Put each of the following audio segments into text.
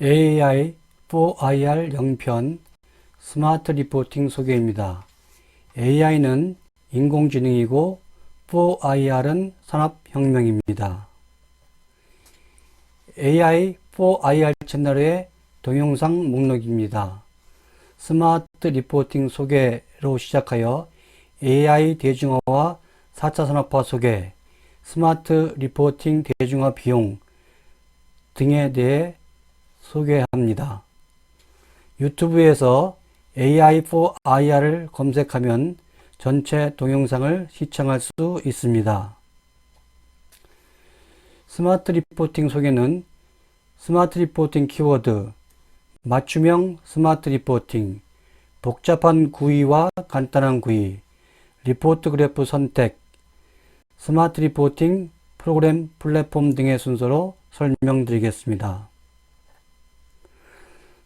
AI for IR 영편 스마트 리포팅 소개입니다. AI는 인공지능이고 for IR은 산업혁명입니다. AI for IR 채널의 동영상 목록입니다. 스마트 리포팅 소개로 시작하여 AI 대중화와 4차 산업화 소개, 스마트 리포팅 대중화 비용 등에 대해 소개합니다. 유튜브에서 AI for IR을 검색하면 전체 동영상을 시청할 수 있습니다. 스마트 리포팅 소개는 스마트 리포팅 키워드, 맞춤형 스마트 리포팅, 복잡한 구의와 간단한 구의, 리포트 그래프 선택, 스마트 리포팅 프로그램 플랫폼 등의 순서로 설명드리겠습니다.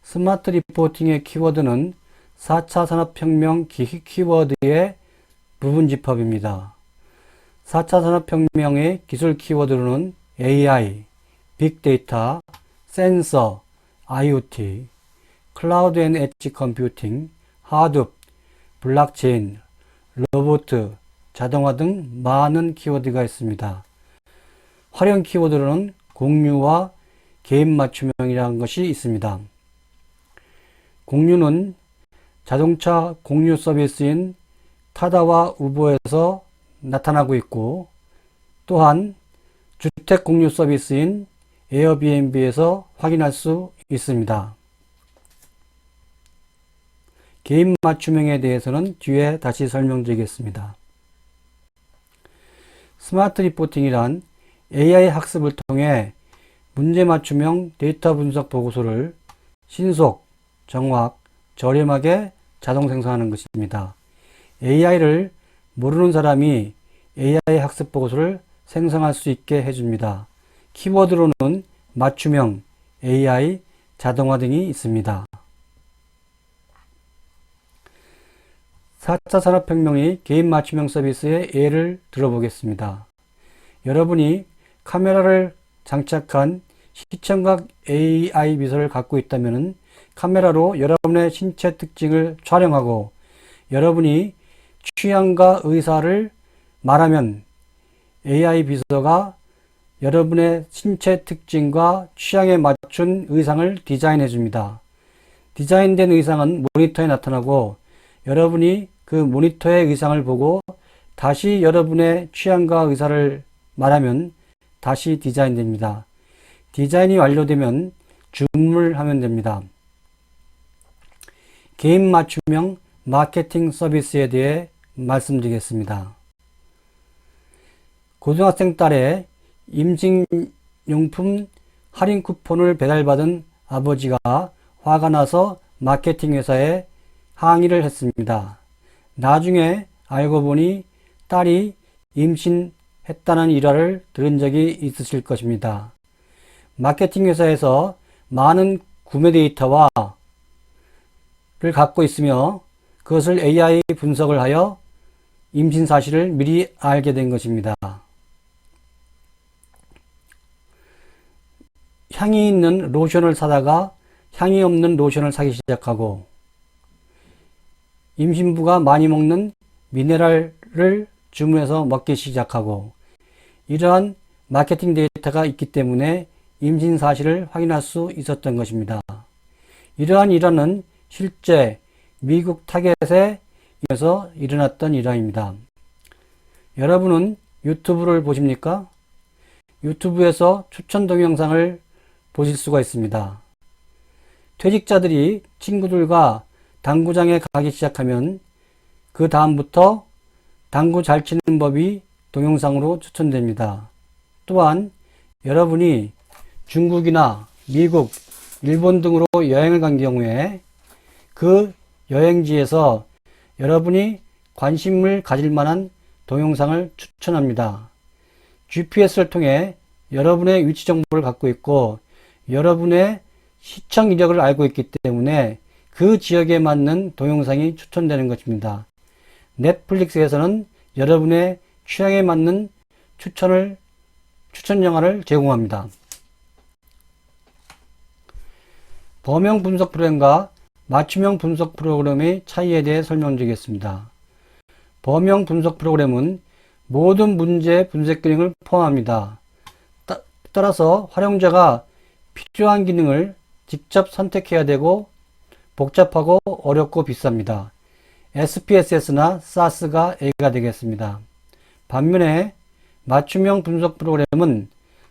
스마트 리포팅의 키워드는 4차 산업혁명 키워드의 부분 집합입니다. 4차 산업혁명의 기술 키워드로는 AI, 빅데이터, 센서, IoT, 클라우드 앤 엣지 컴퓨팅, 하둡, 블록체인, 로봇, 자동화 등 많은 키워드가 있습니다. 활용 키워드로는 공유와 개인 맞춤형이라는 것이 있습니다. 공유는 자동차 공유 서비스인 타다와 우버에서 나타나고 있고, 또한 주택 공유 서비스인 에어비앤비에서 확인할 수 있습니다. 개인 맞춤형에 대해서는 뒤에 다시 설명드리겠습니다. 스마트 리포팅이란 AI 학습을 통해 문제 맞춤형 데이터 분석 보고서를 신속, 정확, 저렴하게 자동 생성하는 것입니다. AI를 모르는 사람이 AI 학습 보고서를 생성할 수 있게 해줍니다. 키워드로는 맞춤형, AI, 자동화 등이 있습니다. 4차 산업혁명의 개인 맞춤형 서비스의 예를 들어보겠습니다. 여러분이 카메라를 장착한 시청각 AI 비서를 갖고 있다면 카메라로 여러분의 신체 특징을 촬영하고 여러분이 취향과 의사를 말하면 AI 비서가 여러분의 신체 특징과 취향에 맞춘 의상을 디자인해 줍니다. 디자인된 의상은 모니터에 나타나고 여러분이 그 모니터의 의상을 보고 다시 여러분의 취향과 의사를 말하면 다시 디자인됩니다. 디자인이 완료되면 주문하면 됩니다. 개인 맞춤형 마케팅 서비스에 대해 말씀드리겠습니다. 고등학생 딸의 임신용품 할인 쿠폰을 배달받은 아버지가 화가 나서 마케팅 회사에 항의를 했습니다. 나중에 알고 보니 딸이 임신했다는 일화를 들은 적이 있으실 것입니다. 마케팅 회사에서 많은 구매 데이터와 를 갖고 있으며 그것을 AI 분석을 하여 임신 사실을 미리 알게 된 것입니다. 향이 있는 로션을 사다가 향이 없는 로션을 사기 시작하고 임신부가 많이 먹는 미네랄을 주문해서 먹기 시작하고 이러한 마케팅 데이터가 있기 때문에 임신 사실을 확인할 수 있었던 것입니다. 이러한 일화는 실제 미국 타겟에 의해서 일어났던 일화입니다. 여러분은 유튜브를 보십니까? 유튜브에서 추천 동영상을 보실 수가 있습니다. 퇴직자들이 친구들과 당구장에 가기 시작하면 그 다음부터 당구 잘 치는 법이 동영상으로 추천됩니다. 또한 여러분이 중국이나 미국, 일본 등으로 여행을 간 경우에 그 여행지에서 여러분이 관심을 가질 만한 동영상을 추천합니다. GPS를 통해 여러분의 위치 정보를 갖고 있고 여러분의 시청 이력을 알고 있기 때문에 그 지역에 맞는 동영상이 추천되는 것입니다. 넷플릭스에서는 여러분의 취향에 맞는 추천 영화를 제공합니다. 범용 분석 프로그램과 맞춤형 분석 프로그램의 차이에 대해 설명드리겠습니다. 범용 분석 프로그램은 모든 문제 분석 기능을 포함합니다. 따라서 활용자가 필요한 기능을 직접 선택해야 되고 복잡하고 어렵고 비쌉니다. SPSS나 SAS가 예가 되겠습니다. 반면에 맞춤형 분석 프로그램은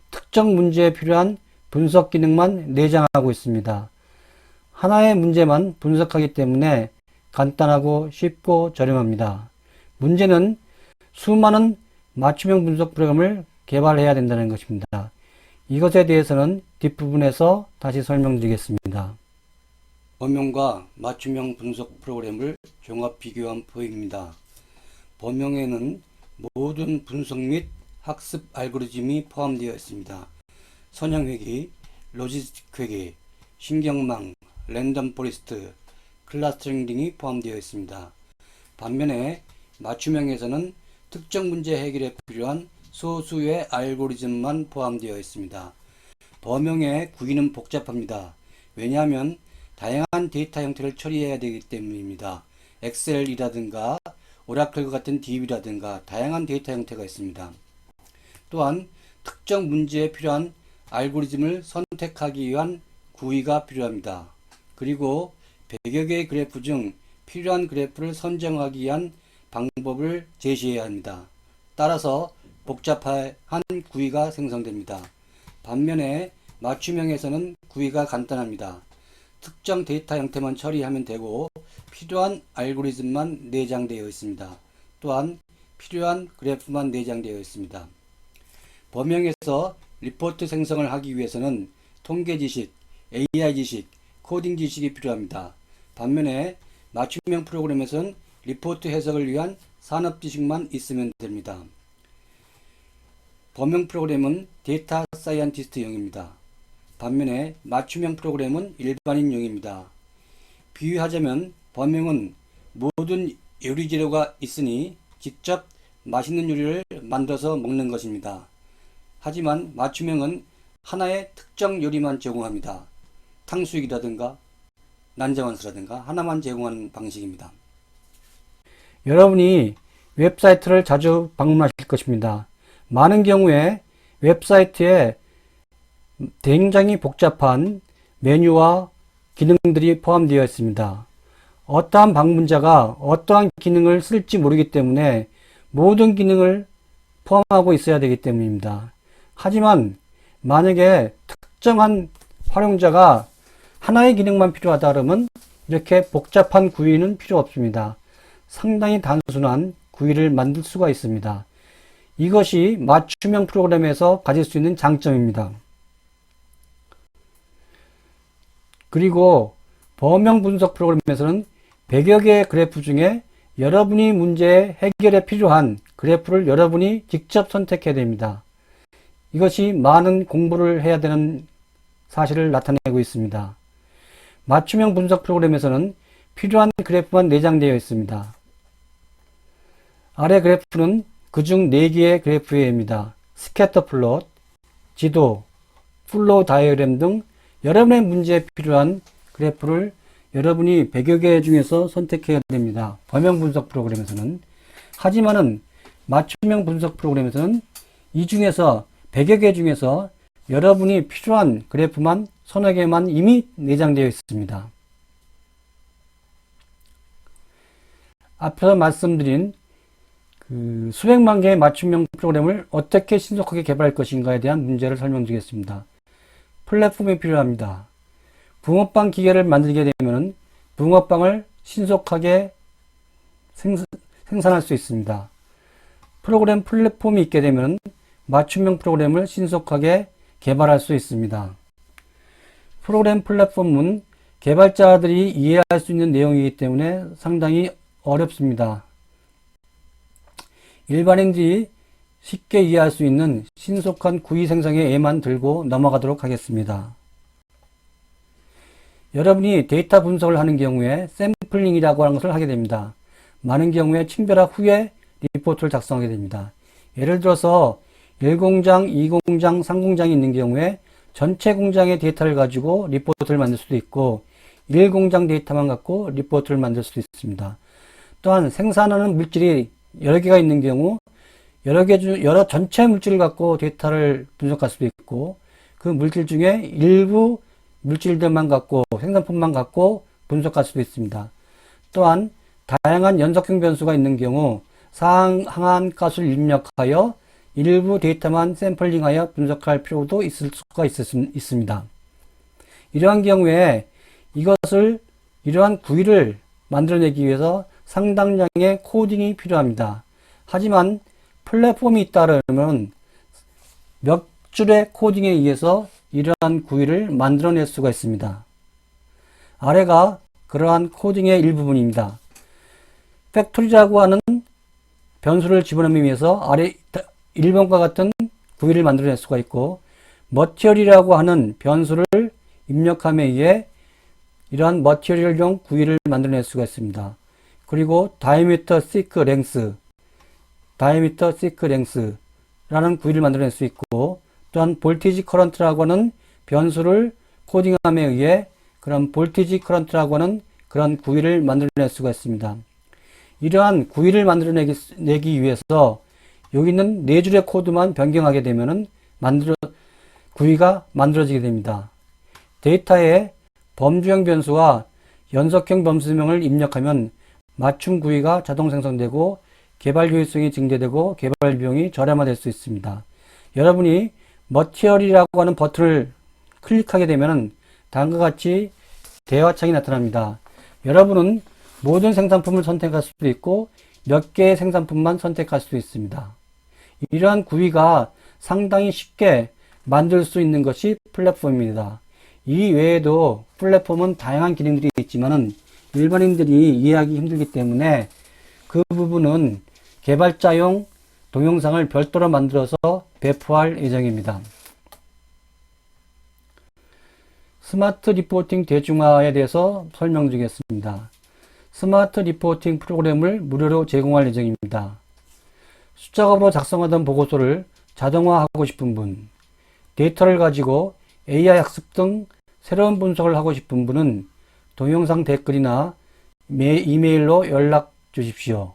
특정 문제에 필요한 분석 기능만 내장하고 있습니다. 하나의 문제만 분석하기 때문에 간단하고 쉽고 저렴합니다. 문제는 수많은 맞춤형 분석 프로그램을 개발해야 된다는 것입니다. 이것에 대해서는 뒷부분에서 다시 설명드리겠습니다. 범용과 맞춤형 분석 프로그램을 종합 비교한 표입니다. 범용에는 모든 분석 및 학습 알고리즘이 포함되어 있습니다. 선형회귀, 로지스틱 회귀, 신경망, 랜덤 포리스트, 클러스터링 등이 포함되어 있습니다. 반면에 맞춤형에서는 특정 문제 해결에 필요한 소수의 알고리즘만 포함되어 있습니다. 범용의 구기는 복잡합니다. 왜냐하면 다양한 데이터 형태를 처리해야 되기 때문입니다. 엑셀이라든가 오라클과 같은 DB라든가 다양한 데이터 형태가 있습니다. 또한 특정 문제에 필요한 알고리즘을 선택하기 위한 구의가 필요합니다. 그리고 100여 개의 그래프 중 필요한 그래프를 선정하기 위한 방법을 제시해야 합니다. 따라서 복잡한 구의가 생성됩니다. 반면에 맞춤형에서는 구의가 간단합니다. 특정 데이터 형태만 처리하면 되고 필요한 알고리즘만 내장되어 있습니다. 또한 필요한 그래프만 내장되어 있습니다. 범용에서 리포트 생성을 하기 위해서는 통계 지식, AI 지식, 코딩 지식이 필요합니다. 반면에 맞춤형 프로그램에서는 리포트 해석을 위한 산업 지식만 있으면 됩니다. 범용 프로그램은 데이터 사이언티스트용입니다. 반면에 맞춤형 프로그램은 일반인용입니다. 비유하자면 범용은 모든 요리 재료가 있으니 직접 맛있는 요리를 만들어서 먹는 것입니다. 하지만 맞춤형은 하나의 특정 요리만 제공합니다. 탕수육이라든가 난자완수라든가 하나만 제공하는 방식입니다. 여러분이 웹사이트를 자주 방문하실 것입니다. 많은 경우에 웹사이트에 굉장히 복잡한 메뉴와 기능들이 포함되어 있습니다. 어떠한 방문자가 어떠한 기능을 쓸지 모르기 때문에 모든 기능을 포함하고 있어야 되기 때문입니다. 하지만 만약에 특정한 활용자가 하나의 기능만 필요하다 그러면 이렇게 복잡한 구의는 필요 없습니다. 상당히 단순한 구의를 만들 수가 있습니다. 이것이 맞춤형 프로그램에서 가질 수 있는 장점입니다. 그리고 범용 분석 프로그램에서는 100여 개의 그래프 중에 여러분이 문제 해결에 필요한 그래프를 여러분이 직접 선택해야 됩니다. 이것이 많은 공부를 해야 되는 사실을 나타내고 있습니다. 맞춤형 분석 프로그램에서는 필요한 그래프만 내장되어 있습니다. 아래 그래프는 그중 4개의 그래프입니다. 스캐터 플롯, 지도, 플로우 다이어그램 등 여러분의 문제에 필요한 그래프를 여러분이 100여 개 중에서 선택해야 됩니다. 범용 분석 프로그램에서는. 하지만은 맞춤형 분석 프로그램에서는 이 중에서 100여 개 중에서 여러분이 필요한 그래프만 서너 개만 이미 내장되어 있습니다. 앞서 말씀드린 수백만 개의 맞춤형 프로그램을 어떻게 신속하게 개발할 것인가에 대한 문제를 설명드리겠습니다. 플랫폼이 필요합니다. 붕어빵 기계를 만들게 되면 붕어빵을 신속하게 생산할 수 있습니다. 프로그램 플랫폼이 있게 되면 맞춤형 프로그램을 신속하게 개발할 수 있습니다. 프로그램 플랫폼은 개발자들이 이해할 수 있는 내용이기 때문에 상당히 어렵습니다. 일반인들이 쉽게 이해할 수 있는 신속한 구의 생성의 예만 들고 넘어가도록 하겠습니다. 여러분이 데이터 분석을 하는 경우에 샘플링이라고 하는 것을 하게 됩니다. 많은 경우에 친별학 후에 리포트를 작성하게 됩니다. 예를 들어서 1공장, 2공장, 3공장이 있는 경우에 전체 공장의 데이터를 가지고 리포트를 만들 수도 있고 1공장 데이터만 갖고 리포트를 만들 수도 있습니다. 또한 생산하는 물질이 여러 개가 있는 경우 여러 전체 물질을 갖고 데이터를 분석할 수도 있고 그 물질 중에 일부 물질들만 갖고 생산품만 갖고 분석할 수도 있습니다. 또한 다양한 연속형 변수가 있는 경우 상한 값을 입력하여 일부 데이터만 샘플링하여 분석할 필요도 있을 수가 있습니다. 이러한 경우에 이러한 구위를 만들어내기 위해서 상당량의 코딩이 필요합니다. 하지만 플랫폼이 있다면 몇 줄의 코딩에 의해서 이러한 구위를 만들어낼 수가 있습니다. 아래가 그러한 코딩의 일부분입니다. 팩토리라고 하는 변수를 집어넣기 위해서 아래 1번과 같은 구위를 만들어낼 수가 있고 머티리얼이라고 하는 변수를 입력함에 의해 이러한 머티리얼용 구위를 만들어낼 수가 있습니다. 그리고 diameter thick length라는 구위를 만들어낼 수 있고 또한 voltage current라고 하는 변수를 코딩함에 의해 그런 voltage current라고 하는 그런 구위를 만들어낼 수가 있습니다. 이러한 구위를 만들어내기 위해서 여기 있는 4줄의 코드만 변경하게 되면은 구위가 만들어지게 됩니다. 데이터에 범주형 변수와 연속형 변수명을 입력하면 맞춤 구위가 자동 생성되고 개발 효율성이 증대되고 개발 비용이 저렴화될 수 있습니다. 여러분이 머티리얼이라고 하는 버튼을 클릭하게 되면 다음과 같이 대화창이 나타납니다. 여러분은 모든 생산품을 선택할 수도 있고 몇 개의 생산품만 선택할 수도 있습니다. 이러한 구위가 상당히 쉽게 만들 수 있는 것이 플랫폼입니다. 이 외에도 플랫폼은 다양한 기능들이 있지만은 일반인들이 이해하기 힘들기 때문에 그 부분은 개발자용 동영상을 별도로 만들어서 배포할 예정입니다. 스마트 리포팅 대중화에 대해서 설명드리겠습니다. 스마트 리포팅 프로그램을 무료로 제공할 예정입니다. 숫작업으로 작성하던 보고서를 자동화하고 싶은 분, 데이터를 가지고 AI 학습 등 새로운 분석을 하고 싶은 분은 동영상 댓글이나 이메일로 연락 주십시오.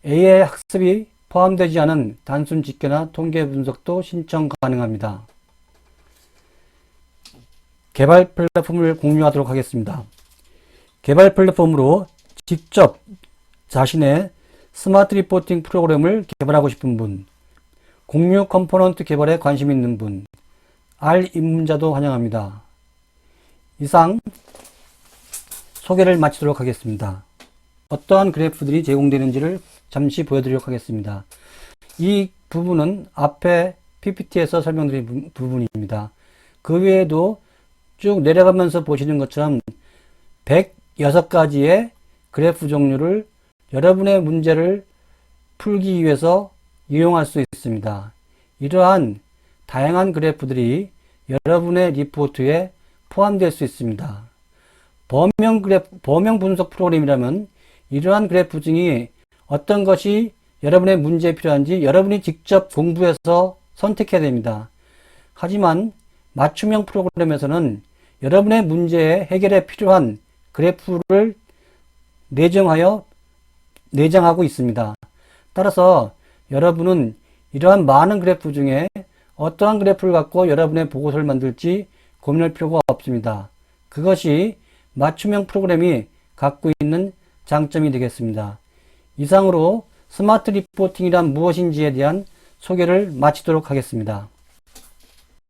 AI 학습이 포함되지 않은 단순 집계나 통계 분석도 신청 가능합니다. 개발 플랫폼을 공유하도록 하겠습니다. 개발 플랫폼으로 직접 자신의 스마트 리포팅 프로그램을 개발하고 싶은 분, 공유 컴포넌트 개발에 관심 있는 분, R 입문자도 환영합니다. 이상 소개를 마치도록 하겠습니다. 어떠한 그래프들이 제공되는지를 잠시 보여드리도록 하겠습니다. 이 부분은 앞에 PPT에서 설명드린 부분입니다. 그 외에도 쭉 내려가면서 보시는 것처럼 106가지의 그래프 종류를 여러분의 문제를 풀기 위해서 이용할 수 있습니다. 이러한 다양한 그래프들이 여러분의 리포트에 포함될 수 있습니다. 범용 분석 프로그램이라면 이러한 그래프 중에 어떤 것이 여러분의 문제에 필요한지 여러분이 직접 공부해서 선택해야 됩니다. 하지만 맞춤형 프로그램에서는 여러분의 문제의 해결에 필요한 그래프를 내장하고 있습니다. 따라서 여러분은 이러한 많은 그래프 중에 어떠한 그래프를 갖고 여러분의 보고서를 만들지 고민할 필요가 없습니다. 그것이 맞춤형 프로그램이 갖고 있는 장점이 되겠습니다. 이상으로 스마트 리포팅이란 무엇인지에 대한 소개를 마치도록 하겠습니다.